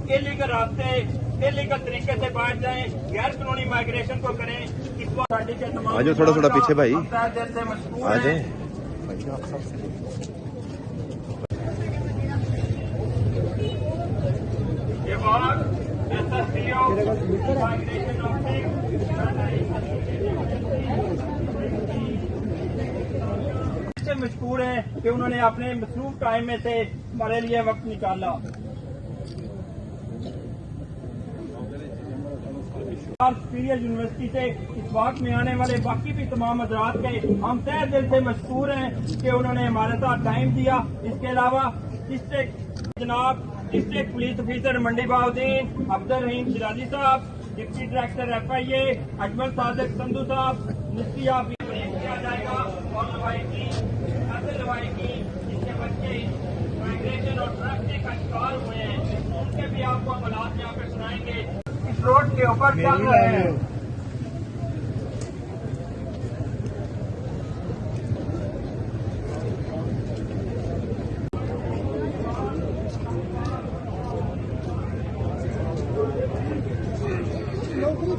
Illegal रास्ते illegal तरीके से बैठ जाएं, गैर कानूनी माइग्रेशन को करें। इस वादी के तमाम आज थोड़ा पीछे भाई दिल से मशहूर आ जाए। ये बात SSPO माइग्रेशन ऑफिस से मशहूर है कि उन्होंने अपने मसरूफ टाइम में से हमारे लिए वक्त निकाला। सुपीरियर यूनिवर्सिटी से इस वक्त में आने वाले बाकी भी तमाम हजरात के हम तहे दिल से मशहूर हैं कि उन्होंने हमारे साथ टाइम दिया। इसके अलावा जनाब डिस्ट्रिक्ट पुलिस ऑफिसर मंडी बहाउद्दीन, अब्दुल रहीम शिराजी साहब, deputy director FIA Ajmal Sadiq Sandhu साहब, मिनिस्ट्री ऑफ किया जाएगा और लवाइकी जिसके बच्चे माइग्रेशन और ट्रैफिक का शिकार हुए हैं उनके भी आपको हालात यहाँ पे सुनाएंगे। इस रोड के ऊपर चल रहे हैं